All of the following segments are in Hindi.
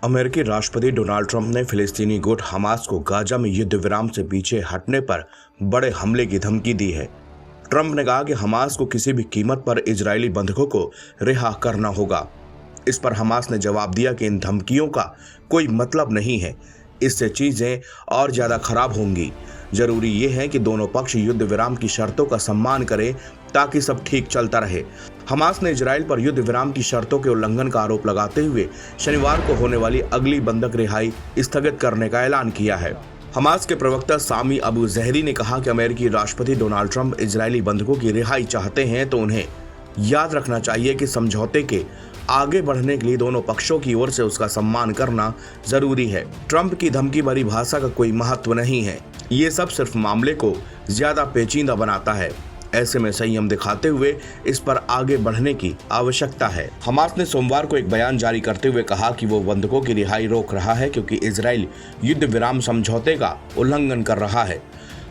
अमेरिकी राष्ट्रपति डोनाल्ड ट्रंप ने फिलिस्तीनी गुट हमास को गाजा में युद्ध विराम से पीछे हटने पर बड़े हमले की धमकी दी है। ट्रंप ने कहा कि हमास को किसी भी कीमत पर इजरायली बंधकों को रिहा करना होगा। इस पर हमास ने जवाब दिया कि इन धमकियों का कोई मतलब नहीं है, इससे चीजें और ज्यादा खराब होंगी। जरूरी ये है कि दोनों पक्ष युद्ध विराम की शर्तों का सम्मान करें ताकि सब ठीक चलता रहे। हमास ने इजराइल पर युद्ध विराम की शर्तों के उल्लंघन का आरोप लगाते हुए शनिवार को होने वाली अगली बंधक रिहाई स्थगित करने का ऐलान किया है। हमास के प्रवक्ता सामी अबू जहरी ने कहा कि अमेरिकी राष्ट्रपति डोनाल्ड ट्रंप इजरायली बंधकों की रिहाई चाहते हैं तो उन्हें याद रखना चाहिए कि समझौते के आगे बढ़ने के लिए दोनों पक्षों की ओर से उसका सम्मान करना जरूरी है। ट्रंप की धमकी भरी भाषा का कोई महत्व नहीं है, ये सब सिर्फ मामले को ज्यादा पेचीदा बनाता है। ऐसे में संयम दिखाते हुए इस पर आगे बढ़ने की आवश्यकता है। हमास ने सोमवार को एक बयान जारी करते हुए कहा कि वो बंधकों की रिहाई रोक रहा है क्योंकि इजराइल युद्ध विराम समझौते का उल्लंघन कर रहा है।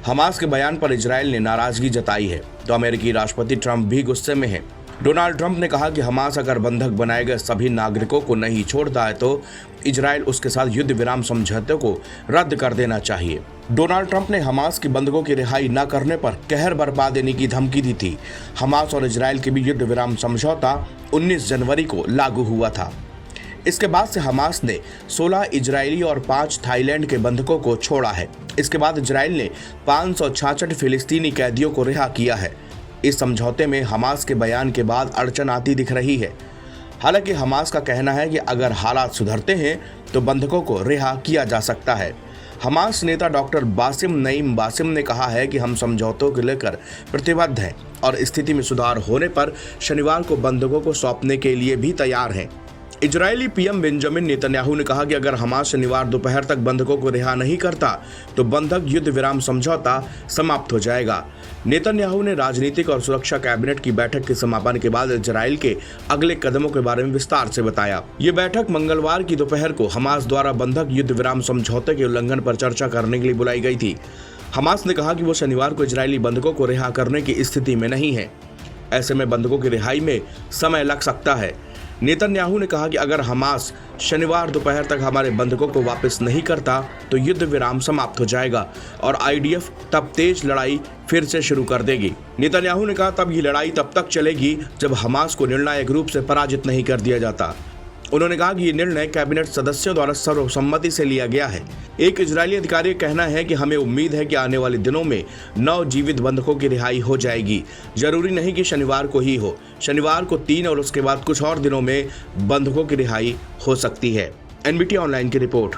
हमास के बयान पर इजराइल ने नाराजगी जताई है तो अमेरिकी राष्ट्रपति ट्रंप भी गुस्से में है। डोनाल्ड ट्रंप ने कहा कि हमास अगर बंधक बनाए गए सभी नागरिकों को नहीं छोड़ता है तो इजराइल उसके साथ युद्ध विराम समझौते को रद्द कर देना चाहिए। डोनाल्ड ट्रंप ने हमास के बंधकों की रिहाई न करने पर कहर बरपा देने की धमकी दी थी। हमास और इजराइल के बीच युद्ध विराम समझौता 19 जनवरी को लागू हुआ था। इसके बाद से हमास ने 16 इजरायली और 5 थाईलैंड के बंधकों को छोड़ा है। इसके बाद इजराइल ने 566 फिलिस्तीनी कैदियों को रिहा किया है। इस समझौते में हमास के बयान के बाद अड़चन आती दिख रही है। हालांकि हमास का कहना है कि अगर हालात सुधरते हैं तो बंधकों को रिहा किया जा सकता है। हमास नेता डॉक्टर बासिम नईम बासिम ने कहा है कि हम समझौतों को लेकर प्रतिबद्ध हैं और स्थिति में सुधार होने पर शनिवार को बंधकों को सौंपने के लिए भी तैयार हैं। इजरायली पीएम बेंजामिन नेतन्याहू ने कहा कि अगर हमास शनिवार दोपहर तक बंधकों को रिहा नहीं करता तो बंधक युद्ध विराम समझौता समाप्त हो जाएगा। नेतन्याहू ने राजनीतिक और सुरक्षा कैबिनेट की बैठक के समापन के बाद इजराइल के अगले कदमों के बारे में विस्तार से बताया। ये बैठक मंगलवार की दोपहर को हमास द्वारा बंधक युद्ध विराम समझौते के उल्लंघन पर चर्चा करने के लिए बुलाई गई थी। हमास ने कहा कि वो शनिवार को इजरायली बंधकों को रिहा करने की स्थिति में नहीं है। ऐसे में बंधकों की रिहाई में समय लग सकता है। नेतन्याहू ने कहा कि अगर हमास शनिवार दोपहर तक हमारे बंधकों को वापस नहीं करता तो युद्ध विराम समाप्त हो जाएगा और आईडीएफ तब तेज लड़ाई फिर से शुरू कर देगी। नेतन्याहू ने कहा तब ये लड़ाई तब तक चलेगी जब हमास को निर्णायक रूप से पराजित नहीं कर दिया जाता। उन्होंने कहा कि ये निर्णय कैबिनेट सदस्यों द्वारा सर्वसम्मति से लिया गया है। एक इजरायली अधिकारी का कहना है कि हमें उम्मीद है कि आने वाले दिनों में 9 जीवित बंधकों की रिहाई हो जाएगी। जरूरी नहीं कि शनिवार को ही हो, शनिवार को 3 और उसके बाद कुछ और दिनों में बंधकों की रिहाई हो सकती है। एनबीटी ऑनलाइन की रिपोर्ट।